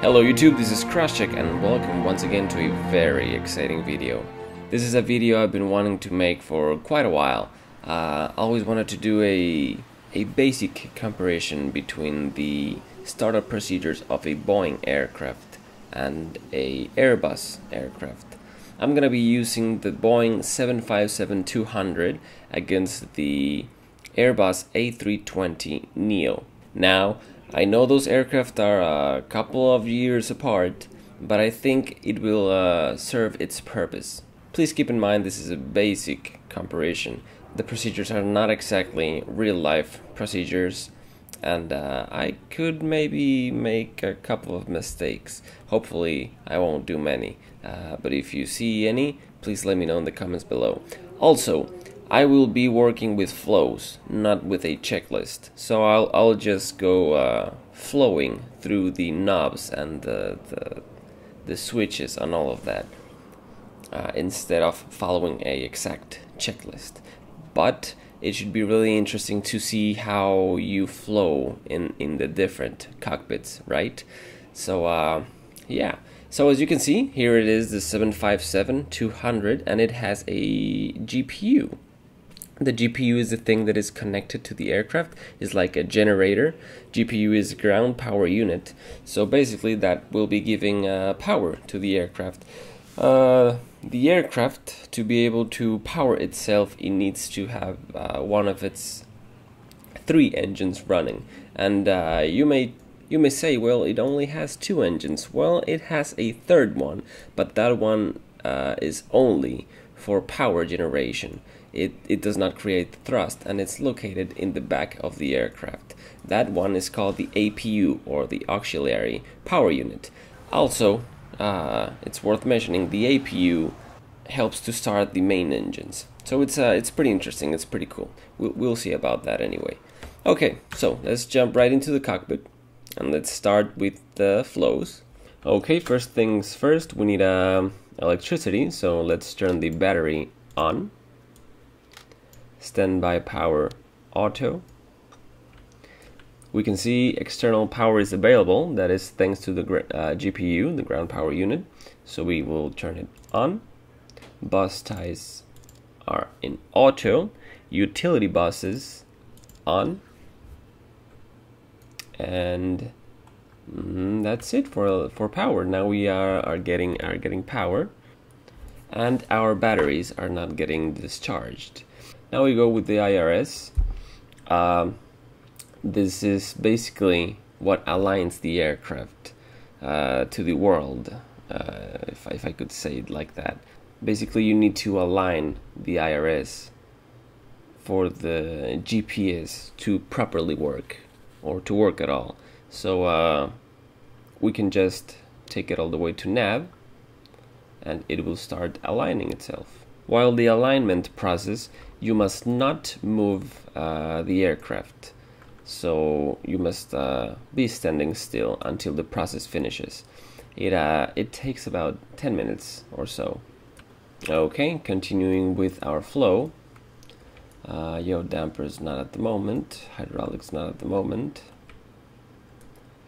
Hello YouTube, this is Crosscheck and welcome once again to a very exciting video. This is a video I've been wanting to make for quite a while. Always wanted to do a basic comparison between the startup procedures of a Boeing aircraft and a Airbus aircraft. I'm gonna be using the Boeing 757-200 against the Airbus A320neo. Now, I know those aircraft are a couple of years apart, but I think it will serve its purpose. Please keep in mind this is a basic comparison. The procedures are not exactly real-life procedures, and I could maybe make a couple of mistakes. Hopefully I won't do many, but if you see any, please let me know in the comments below. Also, I will be working with flows, not with a checklist. So I'll just go flowing through the knobs and the switches and all of that, instead of following a exact checklist. But it should be really interesting to see how you flow in the different cockpits, right? So yeah. So as you can see, here it is, the 757-200, and it has a GPU. The GPU is the thing that is connected to the aircraft. It's like a generator. GPU is ground power unit. So basically that will be giving power to the aircraft. The aircraft, to be able to power itself, it needs to have one of its 3 engines running. And you may say, well, it only has 2 engines. Well, it has a third one, but that one is only for power generation. It does not create thrust, and it's located in the back of the aircraft. That one is called the APU, or the auxiliary power unit. Also, it's worth mentioning, the APU helps to start the main engines. So it's pretty interesting, it's pretty cool. We'll see about that anyway. Okay, so let's jump right into the cockpit, and let's start with the flows. Okay, first things first, we need electricity, so let's turn the battery on. Standby power auto. We can see external power is available. That is thanks to the GPU, the ground power unit. So we will turn it on. Bus ties are in auto. Utility buses on. And that's it for power. Now we are getting power, and our batteries are not getting discharged. Now we go with the IRS. This is basically what aligns the aircraft to the world, if I could say it like that. Basically, you need to align the IRS for the GPS to properly work, or to work at all. So we can just take it all the way to nav, and it will start aligning itself. While the alignment process, you must not move the aircraft. So you must be standing still until the process finishes. It takes about 10 minutes or so. Okay, continuing with our flow. Yaw dampers not at the moment. Hydraulics not at the moment.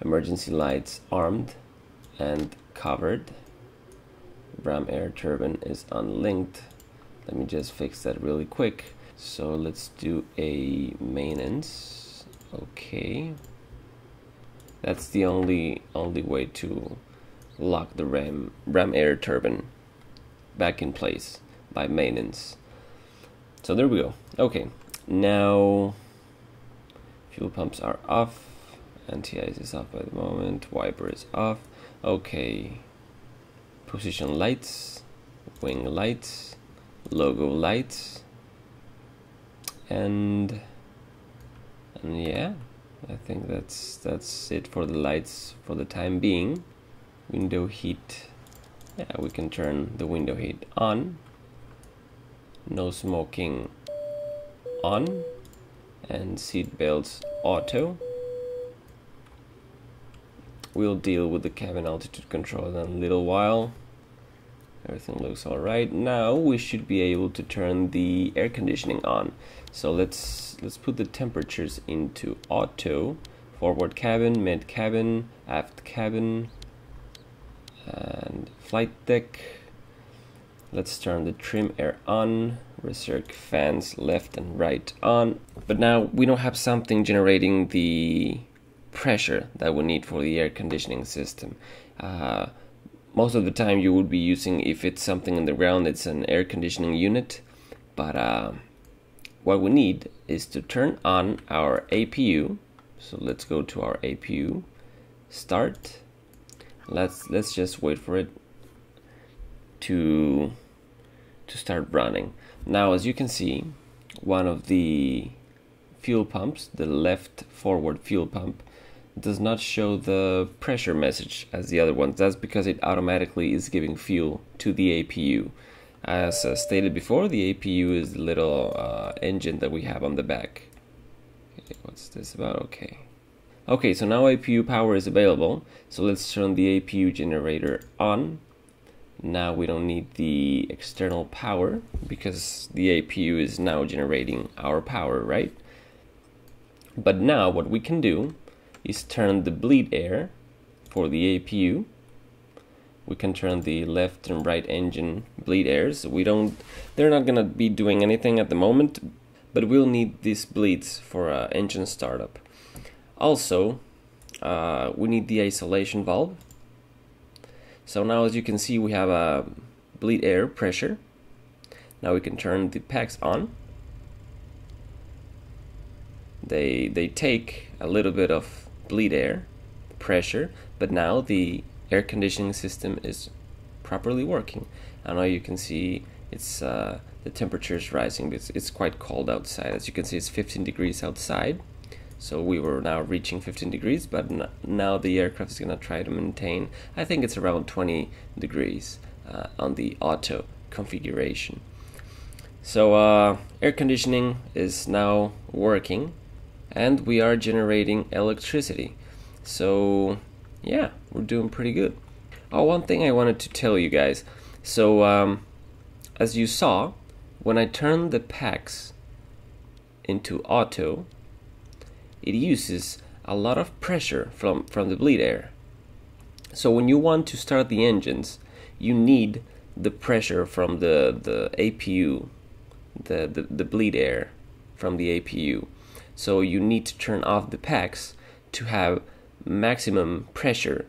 Emergency lights armed and covered. VRAM air turbine is unlinked. Let me just fix that really quick. So let's do a maintenance. Okay. That's the only way to lock the RAM air turbine back in place, by maintenance. So there we go. Okay. Now fuel pumps are off. Anti-ice is off by the moment. Wiper is off. Okay. Position lights, wing lights, logo lights, and yeah, I think that's it for the lights for the time being. Window heat, yeah, we can turn the window heat on. No smoking on, and seat belts auto. We'll deal with the cabin altitude control in a little while. Everything looks alright. Now we should be able to turn the air conditioning on. So let's put the temperatures into auto. Forward cabin, mid cabin, aft cabin, and flight deck. Let's turn the trim air on, recirc fans left and right on. But now we don't have something generating the pressure that we need for the air conditioning system. Most of the time you would be using, if it's something in the ground, it's an air conditioning unit. But what we need is to turn on our APU. So let's go to our APU, start. Let's just wait for it to start running. Now, as you can see, one of the fuel pumps, the left forward fuel pump, does not show the pressure message as the other ones. That's because it automatically is giving fuel to the APU. As stated before, the APU is the little engine that we have on the back. Okay, what's this about? Okay, so now APU power is available. So let's turn the APU generator on. Now we don't need the external power because the APU is now generating our power, right? But now what we can do is turn the bleed air for the APU. We can turn the left and right engine bleed airs. They're not gonna be doing anything at the moment, but we'll need these bleeds for engine startup. Also, we need the isolation valve. So now, as you can see, we have a bleed air pressure. Now we can turn the packs on. They take a little bit of bleed air pressure, but now the air conditioning system is properly working. And now you can see it's the temperature is rising. It's quite cold outside. As you can see, it's 15 degrees outside. So we were now reaching 15 degrees, but now the aircraft is going to try to maintain, I think it's around 20 degrees on the auto configuration. So air conditioning is now working, and we are generating electricity. So yeah, we're doing pretty good. Oh, one thing I wanted to tell you guys. So as you saw, when I turned the packs into auto, it uses a lot of pressure from the bleed air. So when you want to start the engines, you need the pressure from the APU, the bleed air from the APU. So you need to turn off the packs to have maximum pressure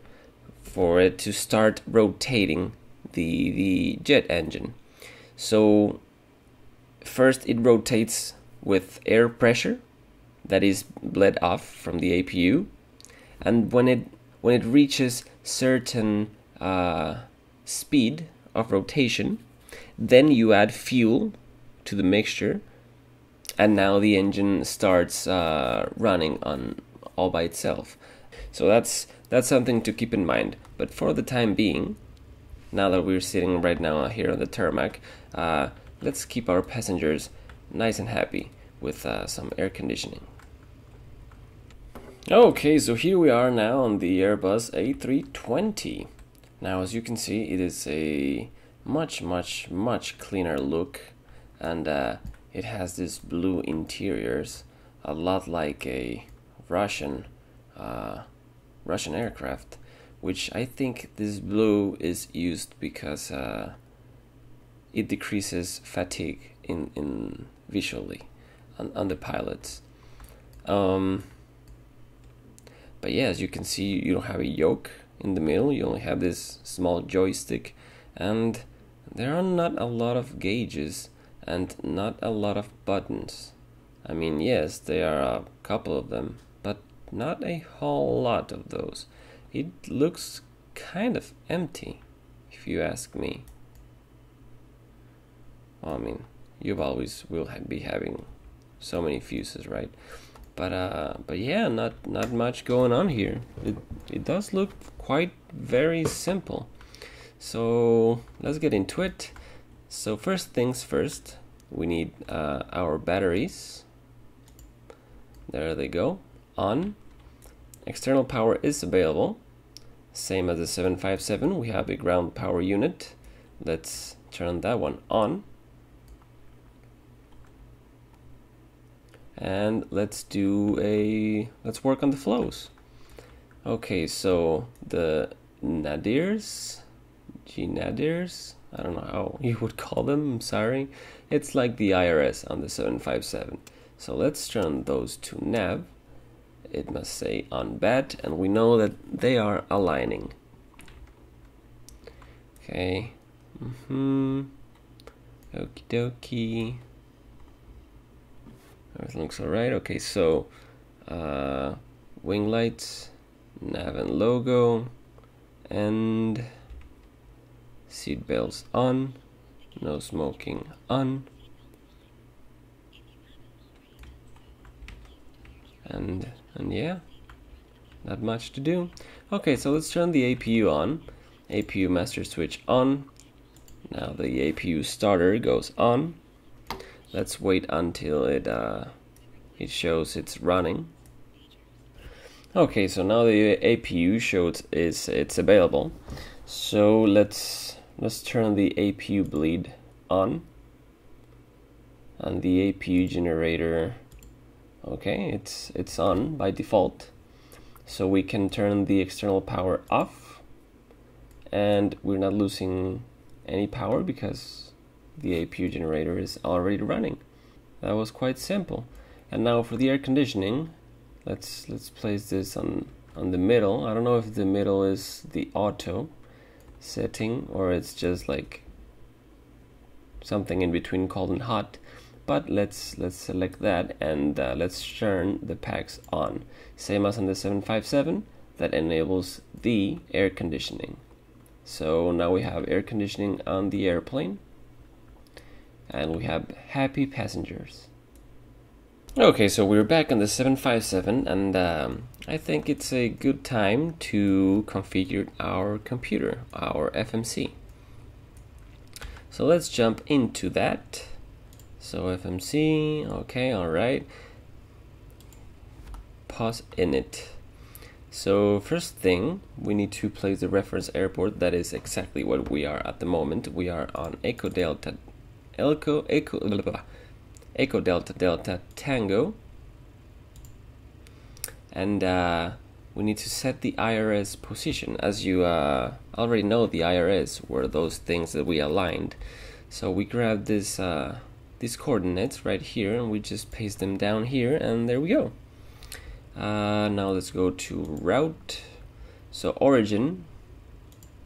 for it to start rotating the jet engine. So first it rotates with air pressure that is bled off from the APU, and when it reaches certain speed of rotation, then you add fuel to the mixture, and now the engine starts running on all by itself. So that's something to keep in mind. But for the time being, now that we're sitting right now here on the tarmac, let's keep our passengers nice and happy with some air conditioning. Okay, so here we are now on the Airbus A320. Now, as you can see, it is a much cleaner look, and it has this blue interiors, a lot like a Russian aircraft, which I think this blue is used because it decreases fatigue in visually on the pilots. But yeah, as you can see, you don't have a yoke in the middle. You only have this small joystick, and there are not a lot of gauges and not a lot of buttons. I mean, yes, there are a couple of them, but not a whole lot of those. It looks kind of empty, if you ask me. Well, I mean, you always will be having so many fuses, right? But yeah, not much going on here. It does look quite very simple. So let's get into it. So first things first, we need our batteries. There they go. On. External power is available. Same as the 757, we have a ground power unit. Let's turn that one on. And let's work on the flows. Okay, so the nadirs, Nadirs. I don't know how you would call them, I'm sorry. It's like the IRS on the 757. So let's turn those to nav. It must say on bat, and we know that they are aligning. Okay. Okie dokie. Everything looks alright. Okay, so wing lights, nav and logo, and seat belts on, no smoking on, and yeah, not much to do. Okay, so let's turn the APU on. APU master switch on. Now the APU starter goes on. Let's wait until it shows it's running. Okay, so now the APU shows it's available. So let's turn the APU bleed on, and the APU generator. Okay, it's on by default. So we can turn the external power off, and we're not losing any power because the APU generator is already running. That was quite simple. And now for the air conditioning, let's place this on the middle. I don't know if the middle is the auto setting or it's just like something in between cold and hot, but let's select that, and let's turn the packs on, same as on the 757. That enables the air conditioning. So now we have air conditioning on the airplane, and we have happy passengers. Okay, so we're back on the 757, and I think it's a good time to configure our computer, our FMC. So let's jump into that. So FMC, okay, alright. Pause init. So first thing, we need to place the reference airport. That is exactly what we are at the moment. We are on Echo Delta Delta Tango, and we need to set the IRS position. As you already know, the IRS were those things that we aligned. So we grab this these coordinates right here, and we just paste them down here, and there we go. Now let's go to route. So origin,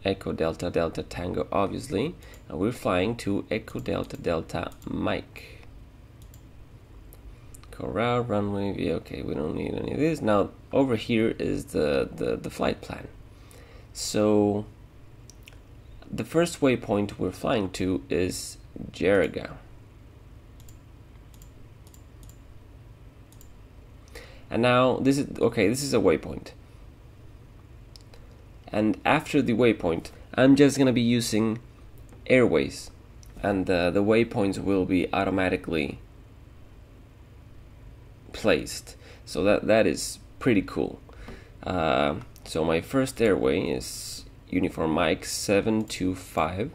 Echo Delta Delta Tango, obviously, and we're flying to Echo Delta Delta Mike. Route, runway, okay, we don't need any of this. Now over here is the flight plan. So the first waypoint we're flying to is Jeriga. And now this is okay, this is a waypoint. And after the waypoint, I'm just gonna be using airways, and the waypoints will be automatically placed. So that is pretty cool. So my first airway is Uniform Mike 725,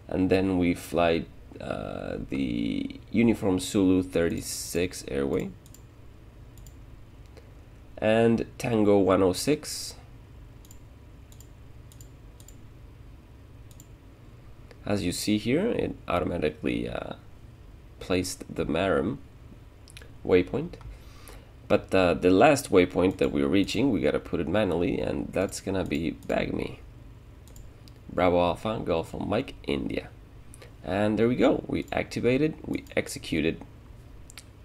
and then we fly the Uniform Zulu 36 airway, and Tango 106. As you see here, it automatically placed the VRAM waypoint, but the last waypoint that we're reaching, we gotta put it manually, and that's gonna be Bagme. Bravo Alpha Golf Mike India. And there we go, we activated, we executed,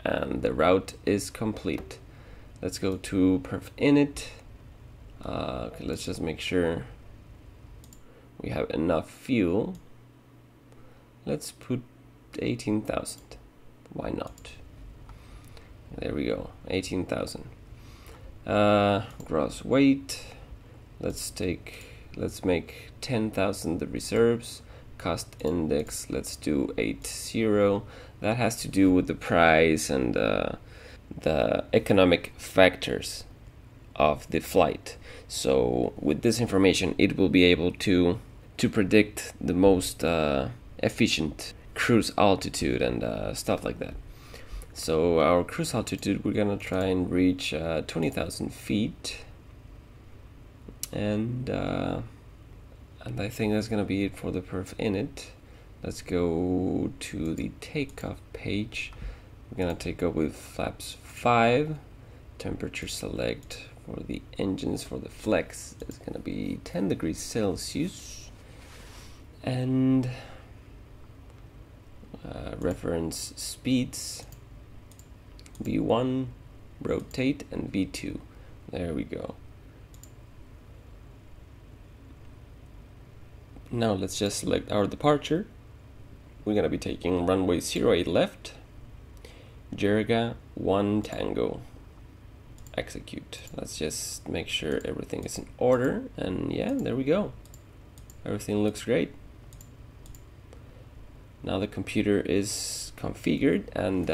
and the route is complete. Let's go to perf init. Okay, let's just make sure we have enough fuel. Let's put 18,000. Why not? There we go, 18,000. Gross weight. Let's make 10,000 the reserves. Cost index, let's do 80. That has to do with the price and the economic factors of the flight. So with this information, it will be able to predict the most efficient cruise altitude and stuff like that. So our cruise altitude, we're gonna try and reach 20,000 feet. And I think that's gonna be it for the perf init. Let's go to the takeoff page. We're gonna take up with flaps 5. Temperature select for the engines for the flex is gonna be 10 degrees Celsius. And reference speeds V1, rotate, and V2. There we go. Now let's just select our departure. We're gonna be taking runway 08 left, Jerga 1 Tango. Execute. Let's just make sure everything is in order, and yeah, there we go. Everything looks great. Now the computer is configured, and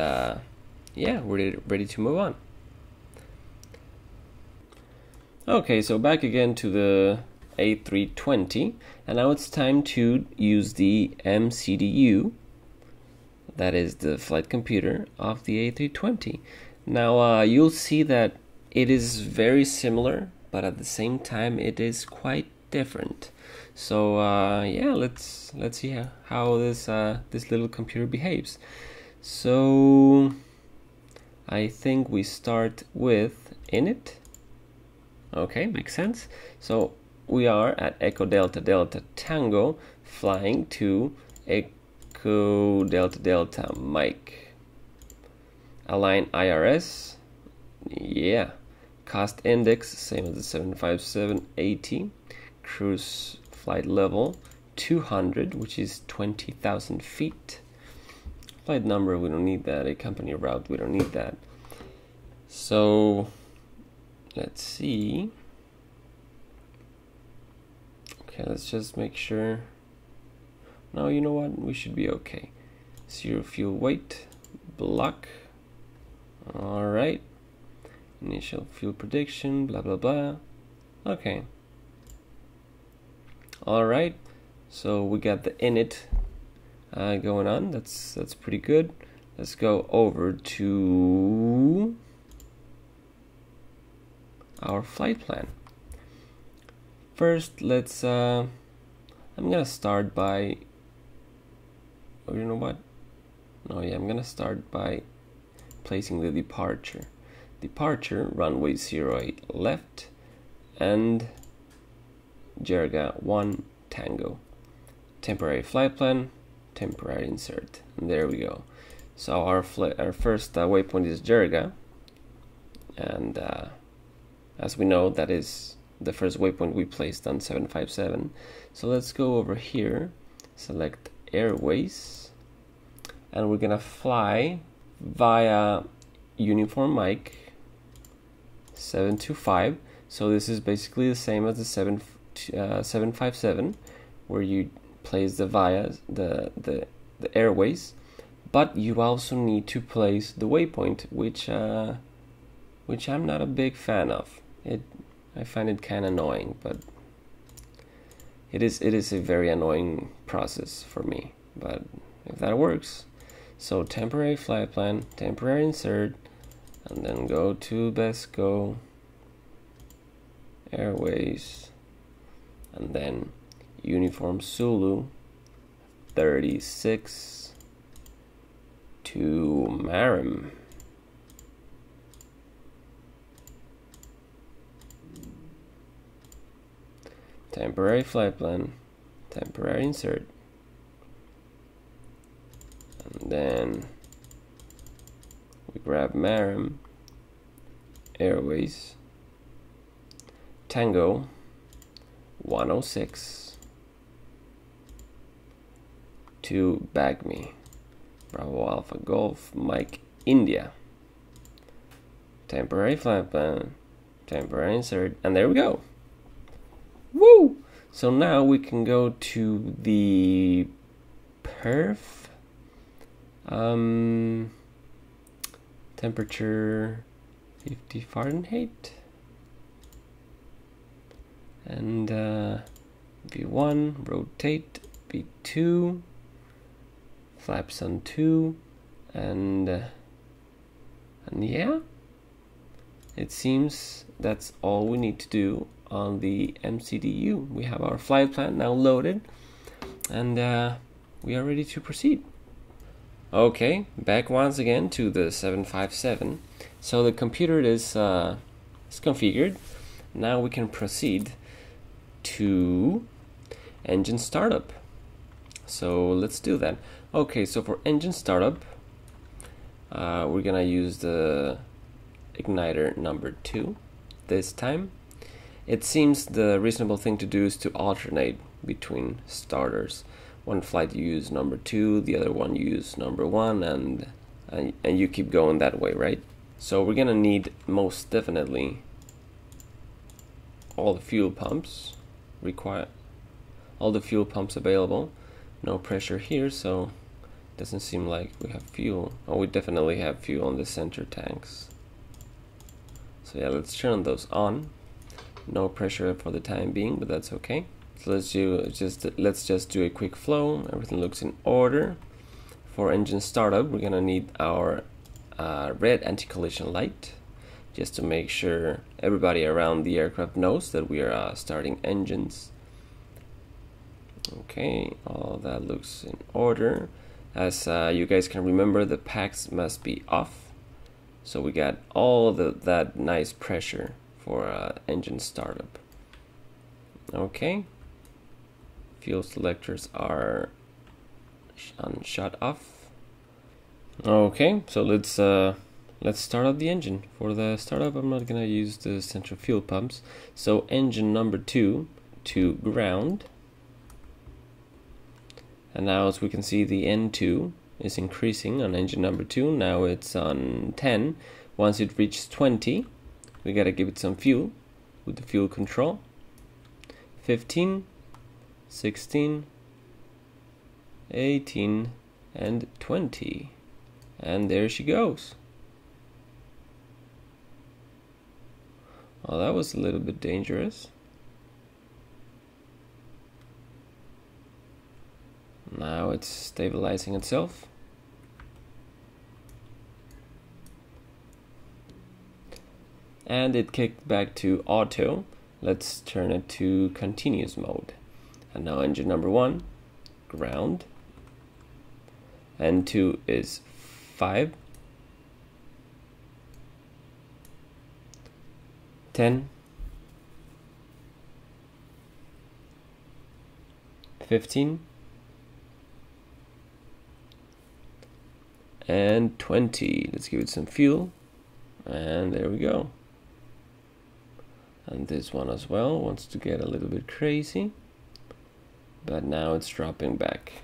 yeah, we're ready to move on. Okay, so back again to the A320, and now it's time to use the MCDU, that is the flight computer of the A320. Now you'll see that it is very similar, but at the same time it is quite different. So yeah, let's see how this this little computer behaves. So I think we start with init. Okay, makes sense. So we are at Echo Delta Delta Tango, flying to Echo Delta Delta Mike. Align IRS, yeah. Cost index, same as the 757-80. Cruise flight level 200, which is 20,000 feet. Flight number, we don't need that. A company route, we don't need that. So let's see. Okay, let's just make sure. No, you know what? We should be okay. 0 fuel weight, block. All right. Initial fuel prediction, blah blah blah. Okay. All right. So we got the init going on. That's pretty good. Let's go over to our flight plan. First, let's. I'm gonna start by. Oh, you know what? No, yeah, I'm gonna start by placing the departure. Departure, runway 08 left, and Jerga 1 Tango. Temporary flight plan, temporary insert. And there we go. So our first waypoint is Jerga, and as we know, that is the first waypoint we placed on 757. So let's go over here, select Airways, and we're gonna fly via Uniform Mike 725. So this is basically the same as the 757, where you place the the airways, but you also need to place the waypoint, which I'm not a big fan of. I find it kind of annoying, but it is a very annoying process for me. But if that works, so temporary flight plan, temporary insert, and then go to BESCO, Airways, and then Uniform Zulu 36 to Marim. Temporary flight plan, temporary insert, and then we grab Marim, Airways, Tango 106 to Bagme, Bravo Alpha Golf Mike India. Temporary flight plan, temporary insert, and there we go. Woo! So now we can go to the perf. Temperature 50 Fahrenheit. And V1, rotate, V2, flaps on 2, and yeah, it seems that's all we need to do on the MCDU. We have our flight plan now loaded, and we are ready to proceed. Okay, back once again to the 757. So the computer is configured. Now we can proceed to engine startup. So let's do that. Okay, so for engine startup, we're gonna use the igniter number 2 this time. It seems the reasonable thing to do is to alternate between starters. One flight you use number 2, the other one you use number 1, and you keep going that way, right? So we're gonna need most definitely all the fuel pumps available. No pressure here, so it doesn't seem like we have fuel. Oh, we definitely have fuel on the center tanks. So yeah, let's turn those on. No pressure for the time being, but that's okay. So let's just do a quick flow. Everything looks in order. For engine startup, we're gonna need our red anti-collision light, just to make sure everybody around the aircraft knows that we are starting engines. Okay, all that looks in order. As you guys can remember, the packs must be off, so we got all that nice pressure for engine startup. Okay, fuel selectors are shut off. Okay, so let's start up the engine. For the startup, I'm not gonna use the central fuel pumps. So engine number 2 to ground. And now, as we can see, the N2 is increasing on engine number 2. Now it's on 10. Once it reaches 20, we gotta give it some fuel with the fuel control. 15, 16, 18, and 20. And there she goes. Oh, that was a little bit dangerous. Now it's stabilizing itself. And it kicked back to auto. Let's turn it to continuous mode. And now engine number 1, ground. N2 is 5. 10. 15. And 20. Let's give it some fuel, and there we go. And this one as well wants to get a little bit crazy, but now it's dropping back.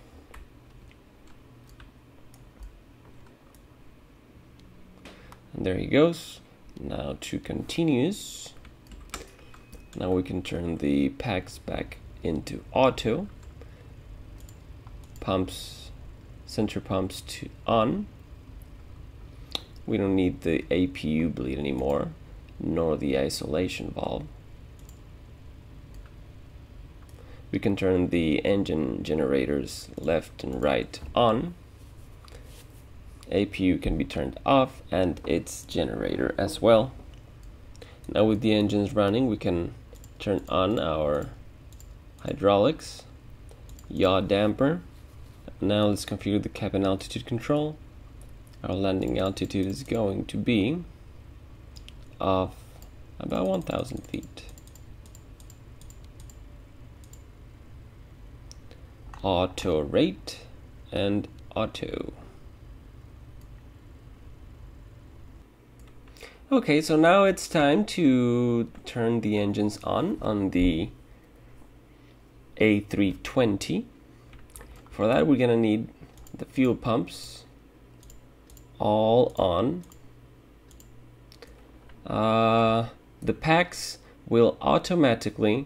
And there he goes. Now to continuous. Now we can turn the packs back into auto. Center pumps to on. We don't need the APU bleed anymore, nor the isolation valve. We can turn the engine generators left and right on. APU can be turned off, and its generator as well. Now with the engines running, we can turn on our hydraulics, yaw damper. Now let's configure the cabin altitude control. Our landing altitude is going to be of about 1,000 feet. Auto rate and auto. Okay, so now it's time to turn the engines on the A320. For that, we're gonna need the fuel pumps all on. The packs will automatically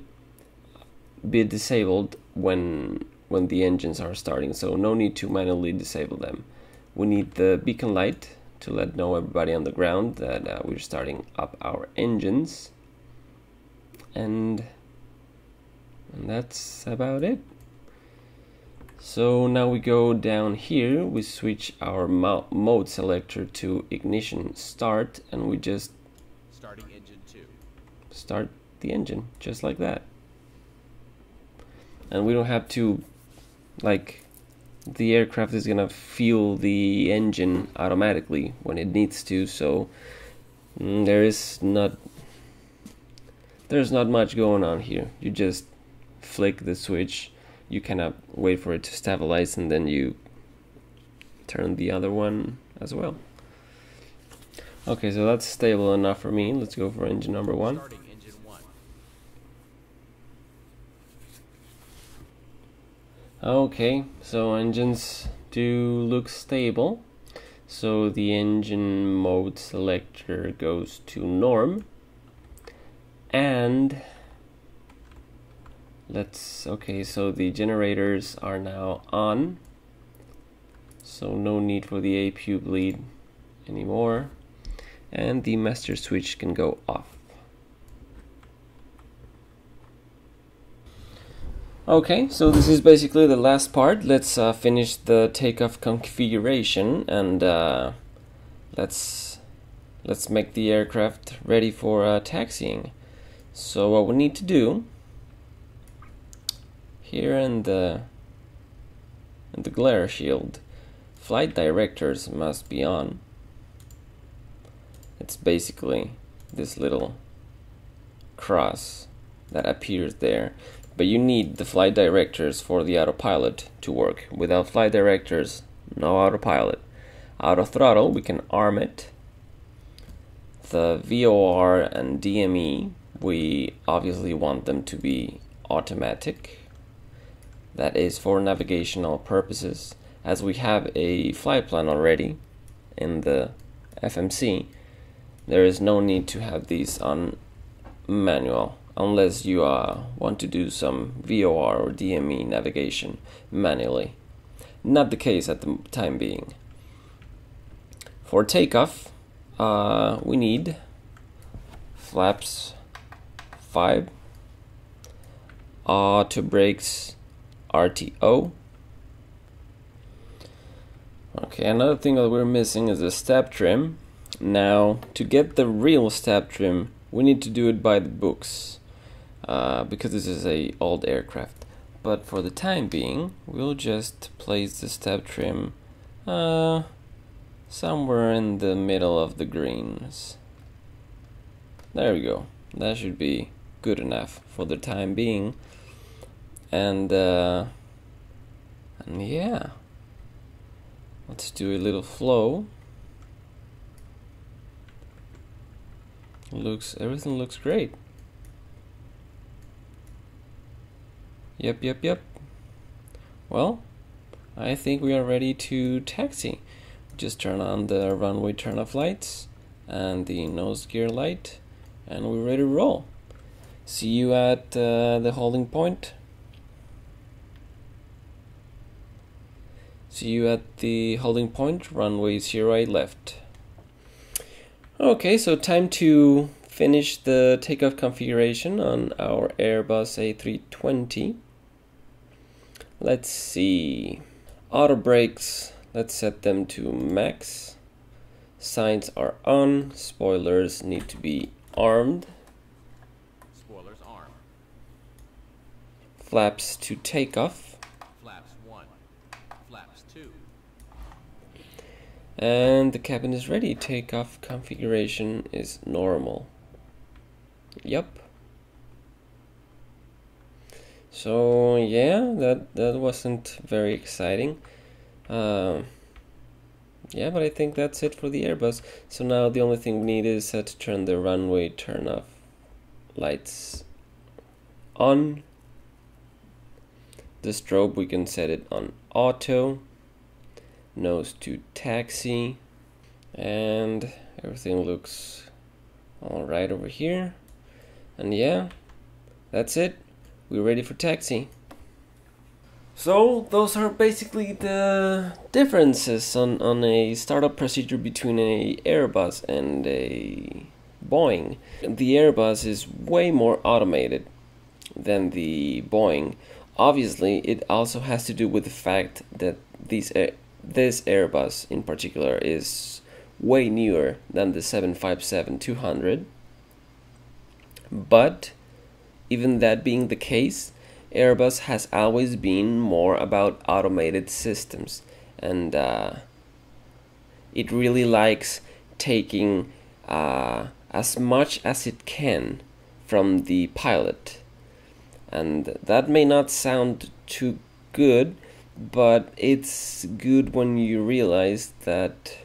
be disabled when the engines are starting, so no need to manually disable them. We need the beacon light to let know everybody on the ground that we're starting up our engines, and that's about it. So now we go down here, we switch our mode selector to ignition start, and we just starting engine 2. Start the engine, just like that. And we don't have to, like, the aircraft is gonna fuel the engine automatically when it needs to, so there's not much going on here. You just flick the switch, you cannot wait for it to stabilize, and then you turn the other one as well. Okay, so that's stable enough for me. Let's go for engine number 1. Okay, so engines do look stable. So the engine mode selector goes to norm. And okay, so the generators are now on. So no need for the APU bleed anymore. And the master switch can go off. Okay, so this is basically the last part. Let's finish the takeoff configuration, and let's make the aircraft ready for taxiing. So what we need to do here in the glare shield, flight directors must be on. It's basically this little cross that appears there. But you need the flight directors for the autopilot to work. Without flight directors, no autopilot. Auto throttle, we can arm it. The VOR and DME, we obviously want them to be automatic. That is for navigational purposes. As we have a flight plan already in the FMC, there is no need to have these on manual, unless you want to do some VOR or DME navigation manually. Not the case at the time being. For takeoff, we need flaps 5, auto brakes RTO. Okay, another thing that we're missing is the step trim. Now, to get the real step trim, we need to do it by the books. Because this is a old aircraft. But for the time being, we'll just place the step trim somewhere in the middle of the greens. There we go. That should be good enough for the time being. And yeah, let's do a little flow. Everything looks great. Yep. Well, I think we are ready to taxi. Just turn on the runway turn-off lights and the nose gear light, and we're ready to roll. See you at the holding point. See you at the holding point, runway 08 left. Okay, so time to finish the takeoff configuration on our Airbus A320. Let's see. Auto brakes, let's set them to max. Signs are on. Spoilers need to be armed. Spoilers armed. Flaps to takeoff. Flaps 1. Flaps 2. And the cabin is ready. Takeoff configuration is normal. Yep. So yeah, that wasn't very exciting. Yeah, but I think that's it for the Airbus. So now the only thing we need is to turn the runway turn-off lights on. The strobe, we can set it on auto. Nose to taxi. And everything looks alright over here. And yeah, that's it. We're ready for taxi. So those are basically the differences on a startup procedure between a Airbus and a Boeing. The Airbus is way more automated than the Boeing. Obviously, it also has to do with the fact that this Airbus in particular is way newer than the 757-200. But even that being the case, Airbus has always been more about automated systems, and it really likes taking as much as it can from the pilot. And that may not sound too good, but it's good when you realize that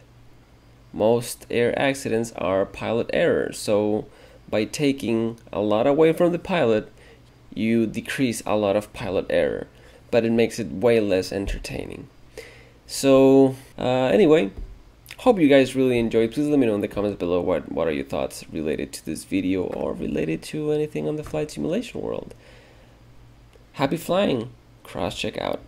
most air accidents are pilot error. So by taking a lot away from the pilot, you decrease a lot of pilot error, but it makes it way less entertaining. So anyway, hope you guys really enjoyed. Please let me know in the comments below what are your thoughts related to this video or related to anything on the flight simulation world. Happy flying! Crosscheck out.